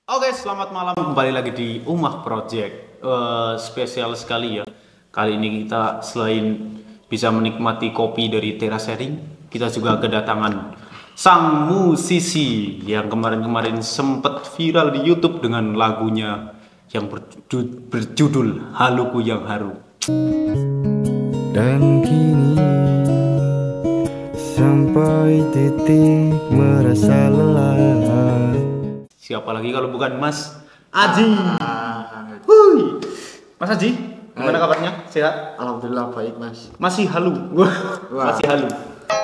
Oke, selamat malam kembali lagi di Umah Project. Spesial sekali ya. Kali ini kita selain bisa menikmati kopi dari teras sharing, kita juga kedatangan sang musisi yang kemarin-kemarin sempat viral di YouTube dengan lagunya yang berjudul Haluku Yang Haru. Dan kini sampai titik merasa lelah. Siapa lagi kalau bukan Mas Aji? Hui. Mas Aji, gimana kabarnya? Sehat? Alhamdulillah baik mas. Masih halu? Wah. Masih halu?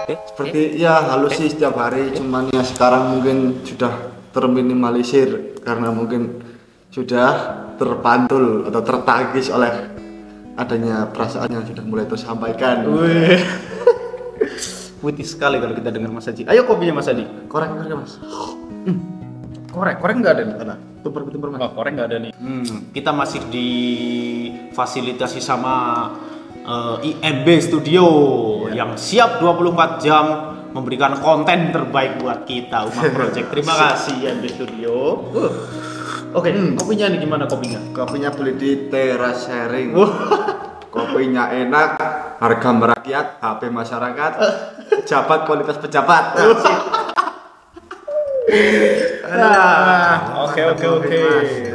Seperti ya halus sih setiap hari, cuman ya sekarang mungkin sudah terminimalisir karena mungkin sudah terpantul atau tertagis oleh adanya perasaan yang sudah mulai tersampaikan. Wih. Putih sekali kalau kita dengar Mas Aji. Ayo kopinya Mas Aji. Korek mas. Korek nggak ada nih. Tumpur mas. Oh, korek nggak ada nih. Kita masih difasilitasi sama IMB Studio yang siap 24 jam memberikan konten terbaik buat kita Umah Project. Terima kasih IMB Studio. Oke, kopinya nih gimana kopinya? Kopinya beli di teras sharing. Kopinya enak, harga merakyat, HP masyarakat, pejabat kualitas pejabat. Oke.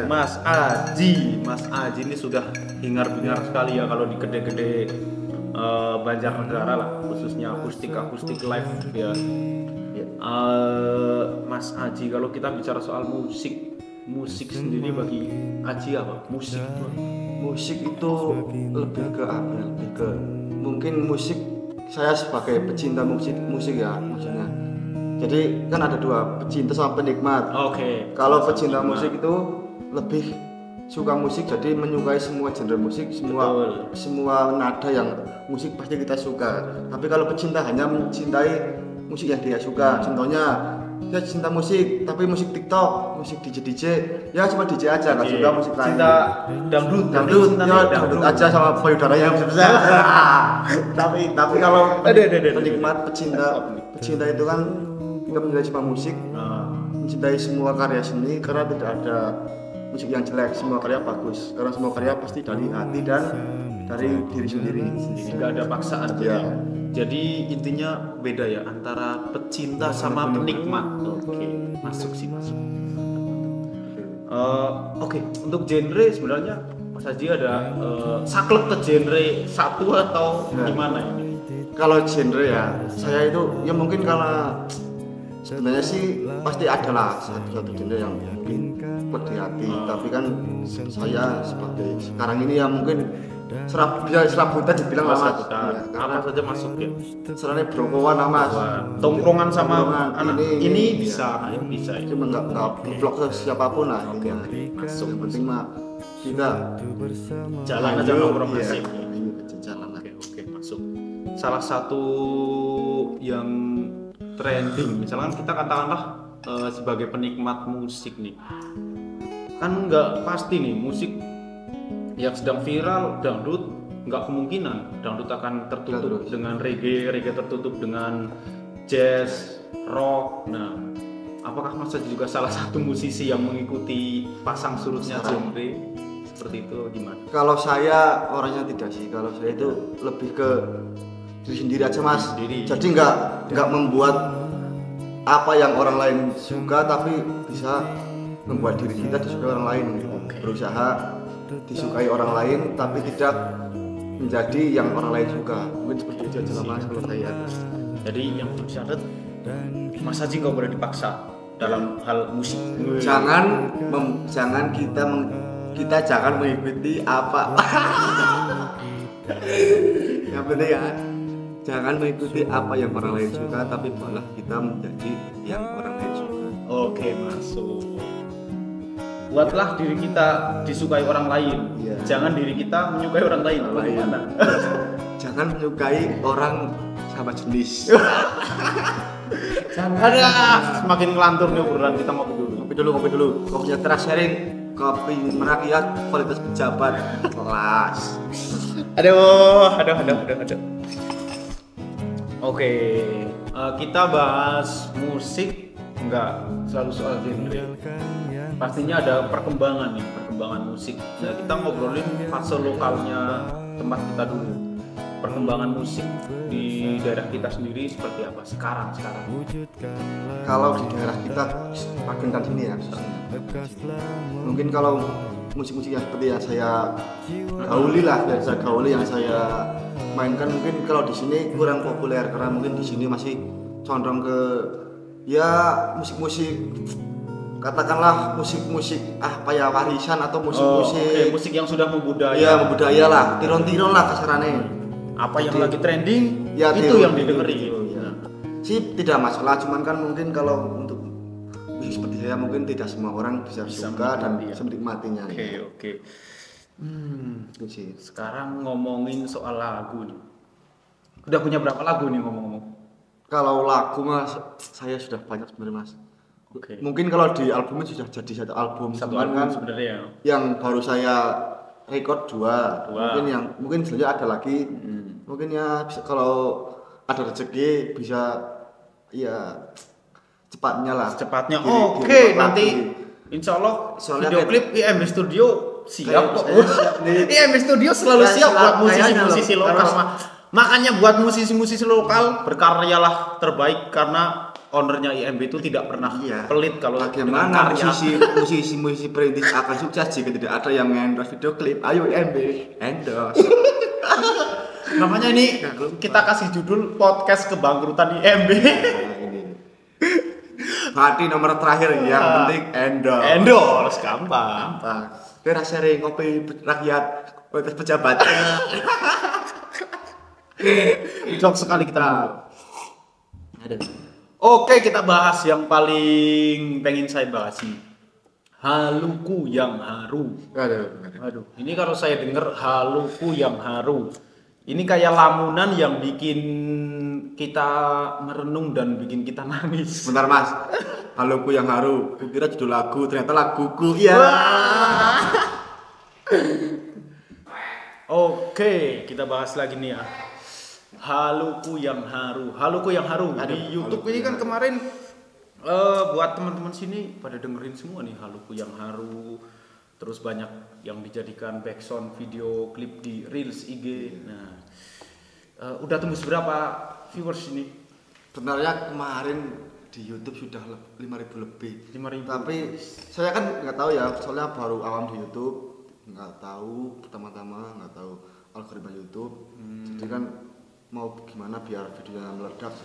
Mas Aji ini sudah hingar-bingar sekali ya kalau di gede-gede Banjarnegara lah, khususnya akustik live ya. Mas Aji, kalau kita bicara soal musik sendiri bagi Aji apa? Musik itu lebih ke apa? Lebih ke mungkin musik, saya sebagai pecinta musik ya maksudnya. Jadi kan ada dua, pecinta sama penikmat. Oke. Kalau pecinta musik itu lebih suka musik, jadi menyukai semua genre musik, semua nada yang musik pasti kita suka. Tapi kalau pecinta hanya mencintai musik yang dia suka. Contohnya dia cinta musik, tapi musik TikTok, musik DJ, ya cuma DJ aja, nggak suka musik lain. Cinta dangdut, ya dangdut aja sama payudara yang besar. tapi kalau penikmat pecinta itu kan nggak mencintai cuma musik, mencintai semua karya seni, karena tidak ada musik yang jelek, semua karya bagus, karena semua karya pasti dari hati dan dari diri sendiri, nggak ada paksaan ya. Jadi intinya beda ya antara pecinta sama penikmat. Oke, masuk. Oke, untuk genre sebenarnya Mas Haji ada saklek ke genre satu atau gimana ini? Kalau genre ya, saya itu ya mungkin karena sebenarnya sih pasti ada lah satu genre yang mungkin kuat di hati, tapi kan saya sebagai sekarang ini ya mungkin serabutan dibilang lah mas. Apa saja masuk ya? Serane brokowan lah mas. Tongkrongan sama anak ini bisa. Cuma nggak blok siapapun lah. Oke. Masuk. Yang penting mah kita jalan aja nongkrong asik. Jalan. Oke, masuk. Salah satu yang trending, misalkan kita katakanlah sebagai penikmat musik nih, kan nggak pasti nih musik yang sedang viral dangdut, nggak kemungkinan dangdut akan tertutup dengan reggae tertutup dengan jazz, rock. Nah, apakah Mas juga salah satu musisi yang mengikuti pasang surutnya genre seperti itu gimana? Kalau saya orangnya tidak sih, kalau saya itu lebih ke diri sendiri aja mas. Jadi nggak membuat apa yang orang lain suka, tapi bisa membuat diri kita disukai orang lain. Berusaha disukai orang lain tapi tidak menjadi yang orang lain suka. Mungkin seperti itu aja mas kalau saya. Jadi yang syarat Mas Haji nggak boleh dipaksa dalam hal musik. Jangan kita jangan mengikuti apa. Yang penting ya, jangan mengikuti apa yang orang lain suka, tapi malah kita menjadi yang orang lain suka. Oke, masuk. Buatlah diri kita disukai orang lain. Jangan diri kita menyukai orang lain. Bagaimana? Jangan menyukai orang sama jenis. Jangan. Semakin ngelantur nih obrolan, kita ngopi dulu. Kopinya teras sharing, kopi merakyat, kualitas pejabat kelas. Aduh. Oke, kita bahas musik nggak selalu soal genre. Pastinya ada perkembangan nih, perkembangan musik. Nah, kita ngobrolin fase lokalnya tempat kita dulu. Perkembangan musik di daerah kita sendiri seperti apa sekarang? Kalau di daerah kita Pagentan sini ya khususnya. Mungkin kalau musik-musik yang seperti yang saya gauli yang saya mainkan mungkin kalau di sini kurang populer karena mungkin di sini masih condong ke ya musik-musik, katakanlah musik-musik apa ya warisan atau musik-musik musik yang sudah membudaya. Ya membudaya lah, tiron-tiron lah kasarannya. Apa yang lagi trending Ya itu yang didengeri gitu. Ya. Sih tidak masalah, cuman kan mungkin kalau untuk musik seperti saya mungkin tidak semua orang bisa suka dan bisa menikmatinya. Oke. Itu sih. Sekarang ngomongin soal lagu nih. Udah punya berapa lagu nih ngomong-ngomong? Kalau lagu mas, saya sudah banyak sebenarnya mas. Oke. Mungkin kalau di albumnya sudah jadi satu album. Satu cuman album kan sebenarnya. yang baru saya record dua. Mungkin selanjutnya ada lagi. Mungkin ya bisa, kalau ada rezeki bisa ya cepatnya lah. Cepatnya. Diri Oke, lagi. nanti insya Allah Soalnya video klip IMB Studio siap kok. siap nih. IMB Studio selalu siap buat musisi-musisi Kayaknya lokal. loh. Makanya buat musisi-musisi lokal berkaryalah terbaik karena ownernya IMB itu tidak pernah pelit kalau dengan Bagaimana karya. musisi perintis akan sukses jika tidak ada yang endorse video klip? Ayo MB endorse. Namanya ini kita kasih judul podcast kebangkrutan IMB. Nah, ini. Hati nomor terakhir yang penting endorse. Endorse gampang. Kira sering ngopi rakyat komunitas pejabat. Jok sekali kita. Ada. Oke, kita bahas yang paling pengen saya bahas nih. Haluku yang haru. Aduh, ini kalau saya dengar haluku yang haru. Ini kayak lamunan yang bikin kita merenung dan bikin kita nangis. Bentar mas, haluku yang haru. Kukira judul lagu, ternyata laguku. Iya. Oke, kita bahas lagi nih ya. Haluku yang haru. Haluku yang haru. Di YouTube ini kan kemarin buat teman-teman sini pada dengerin semua nih Haluku yang haru. Terus banyak yang dijadikan backsound video klip di Reels IG. Nah, udah tembus berapa viewers ini? Sebenarnya kemarin di YouTube sudah 5.000 lebih. 5.000. Tapi saya kan nggak tahu ya, soalnya baru awam di YouTube, nggak tahu pertama-tama nggak tahu algoritma YouTube. Jadi kan mau gimana biar videonya meledak.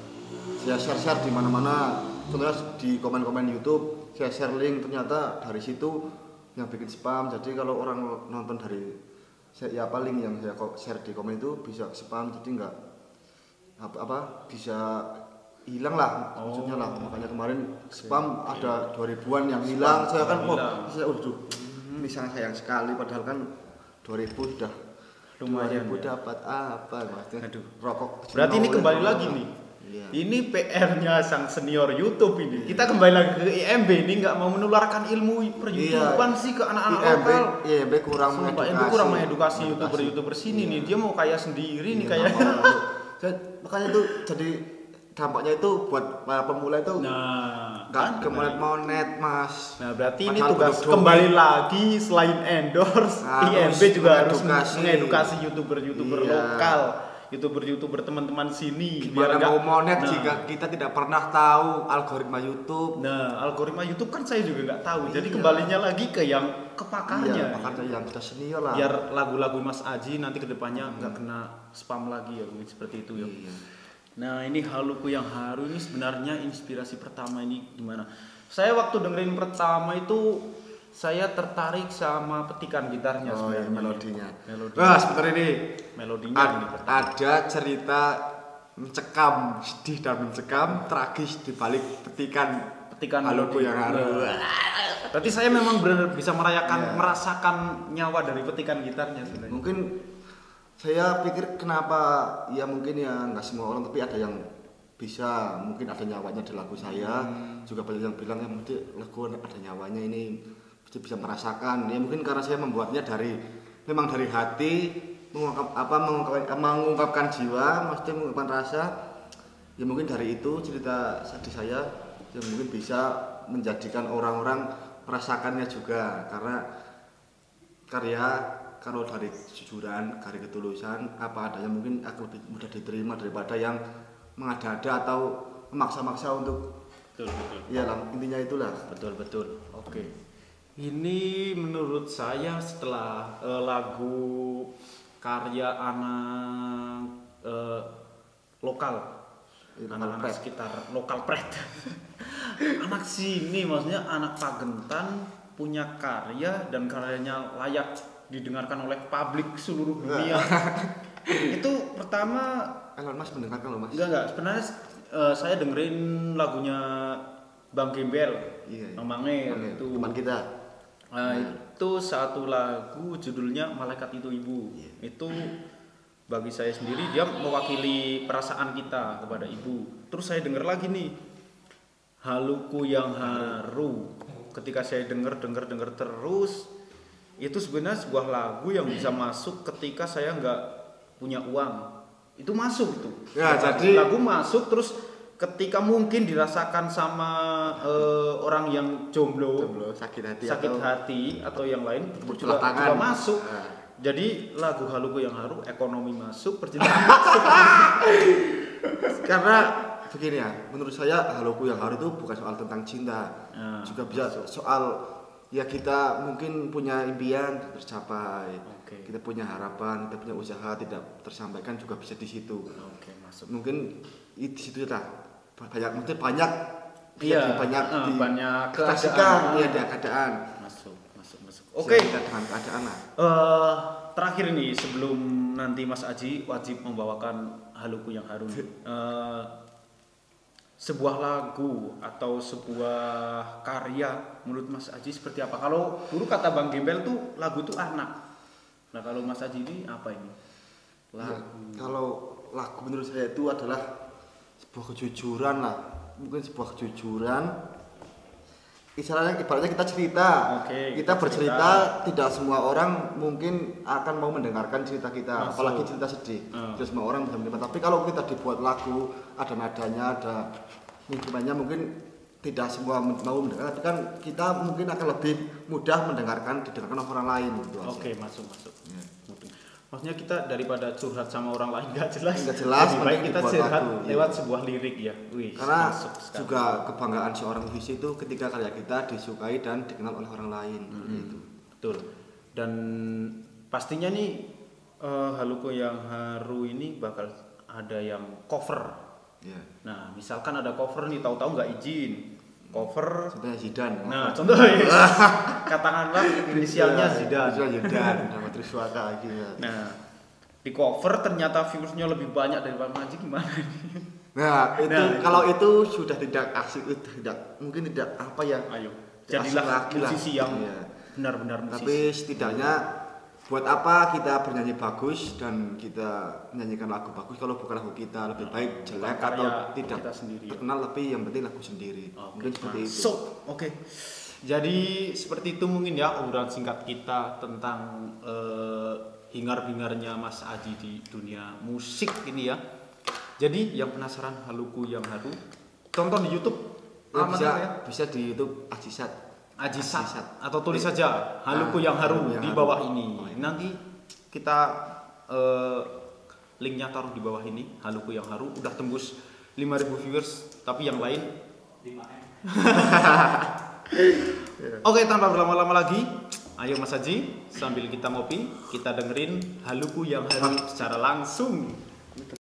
Saya share di mana-mana, contohnya di komen-komen YouTube, saya share link, ternyata dari situ yang bikin spam. Jadi kalau orang nonton dari ya paling yang saya share di komen itu bisa spam, jadi nggak bisa hilang lah maksudnya lah. Makanya kemarin spam ada 2000-an yang hilang. Saya kan saya ini sangat sayang sekali, padahal kan 2000 sudah lumayan 2000 ya. Dapat apa maksudnya? Aduh. Rokok. Berarti ini kembali lagi nih. Iya. Ini PR-nya sang senior YouTube ini. Kita kembali lagi ke IMB ini nggak mau menularkan ilmu per-YouTubean sih ke anak-anak lokal. IMB kurang Sumpah, IMB kurang mengedukasi YouTuber sini nih. Dia mau kaya sendiri nih kayak. Makanya itu jadi dampaknya itu buat para pemula itu nggak kemonet mas. Nah berarti ini Padahal tugas kembali lagi selain endorse, IMB juga harus mengedukasi YouTuber lokal. YouTuber teman-teman sini biar mau monet jika kita tidak pernah tahu algoritma YouTube. Nah, algoritma YouTube kan saya juga nggak tahu. Jadi kembalinya lagi ke yang kepakarnya. Pakarnya yang sudah senior lah. Biar lagu-lagu Mas Aji nanti kedepannya nggak kena spam lagi ya, mungkin seperti itu ya. Nah, ini Haluku yang haru ini sebenarnya inspirasi pertama ini gimana? Saya waktu dengerin pertama itu saya tertarik sama petikan gitarnya sebenarnya. Melodinya. Wah, sebentar ini melodinya ada cerita mencekam, sedih dan mencekam, tragis di balik petikan Haluku yang haru. Berarti saya memang benar bisa merasakan nyawa dari petikan gitarnya sebenarnya. Mungkin saya pikir kenapa ya mungkin ya nggak semua orang, tapi ada yang bisa, mungkin ada nyawanya di lagu saya. Juga banyak yang bilang ya mungkin lagu ada nyawanya ini bisa merasakan ya, mungkin karena saya membuatnya memang dari hati, mengungkapkan jiwa, maksudnya mengungkapkan rasa ya, mungkin dari itu cerita sedih saya yang mungkin bisa menjadikan orang-orang merasakannya juga, karena karya kalau dari kejujuran, dari ketulusan apa adanya mungkin akan lebih mudah diterima daripada yang mengada-ada atau memaksa-maksa untuk Betul. ya lah, intinya itulah. Betul. Oke. Ini menurut saya setelah lagu karya anak lokal, anak-anak sekitar lokal pret, anak sini maksudnya anak Pagentan punya karya dan karyanya layak didengarkan oleh publik seluruh dunia. Itu pertama Elon Musk mendengarkan loh Mas. enggak sebenarnya saya dengerin lagunya Bang Gembel, Iya. Bang Mangir Oke, itu teman kita. itu satu lagu judulnya Malaikat Itu Ibu. Itu bagi saya sendiri dia mewakili perasaan kita kepada ibu. Terus saya denger lagi nih Haluku Yang Haru. Ketika saya denger terus, itu sebenarnya sebuah lagu yang bisa masuk ketika saya nggak punya uang. Itu masuk itu. Ya, jadi lagu masuk terus ketika mungkin dirasakan sama orang yang jomblo, sakit hati atau yang lain itu Berbelah tangan. juga masuk. Nah. Jadi lagu Haluku Yang Haru, ekonomi masuk, percintaan masuk. Karena begini ya, menurut saya Haluku Yang Haru itu bukan soal tentang cinta, juga bisa soal ya kita mungkin punya impian tercapai, kita punya harapan, kita punya usaha tidak tersampaikan juga bisa di situ. Masuk. Mungkin di situ lah banyak Banyak keadaan, ya ada keadaan. Masuk. Dengan keadaan lah. Terakhir nih sebelum nanti Mas Aji wajib membawakan Haluku Yang Haru. Sebuah lagu atau sebuah karya menurut Mas Aji seperti apa? Kalau dulu kata Bang Gembel tuh lagu itu anak. Nah kalau Mas Aji ini apa ini? Ya, kalau lagu menurut saya itu adalah sebuah kejujuran lah, mungkin sebuah kejujuran. Ibaratnya kita cerita, kita bercerita, tidak semua orang mungkin akan mau mendengarkan cerita kita, apalagi cerita sedih. Tidak semua orang bisa menerima. Tapi kalau kita dibuat lagu, ada nadanya, ada lingkungannya, mungkin tidak semua mau mendengar. Tapi kan kita mungkin akan lebih mudah didengarkan orang lain. Gitu Masuk. Ya. Maksudnya kita daripada curhat sama orang lain nggak jelas. Lebih baik kita curhat lagu, lewat sebuah lirik ya. Karena juga kebanggaan seorang musisi itu ketika karya kita disukai dan dikenal oleh orang lain. Gitu. Betul. Dan pastinya nih Haluku Yang Haru ini bakal ada yang cover. Yeah. Nah, misalkan ada cover nih, tahu-tahu nggak izin. Cover. Contohnya Zidane. Nah, contohnya katakanlah inisialnya Zidane. Nama Triswaka gitu. Nah, di cover ternyata viewersnya lebih banyak daripada Mas Aji gimana nih? Nah, kalau itu sudah tidak asik, mungkin tidak apa ya. Ayo, jadilah musisi yang benar-benar musisi. Tapi setidaknya buat apa kita bernyanyi bagus dan kita menyanyikan lagu bagus kalau bukan lagu kita, lebih baik jelek atau tidak terkenal, tapi yang penting lagu sendiri. Mungkin seperti itu. Oke. Jadi seperti itu mungkin ya obrolan singkat kita tentang hingar-bingarnya Mas Aji di dunia musik ini ya. Jadi yang penasaran Haluku Yang Haru, tonton di YouTube. Bisa di YouTube Ajisat atau tulis saja Haluku Yang Haru di bawah ini. Nanti kita linknya taruh di bawah ini. Haluku Yang Haru udah tembus 5.000 viewers, tapi yang lain 5M. Oke, tanpa berlama-lama lagi, ayo Mas Aji sambil kita ngopi, kita dengerin Haluku Yang Haru secara langsung.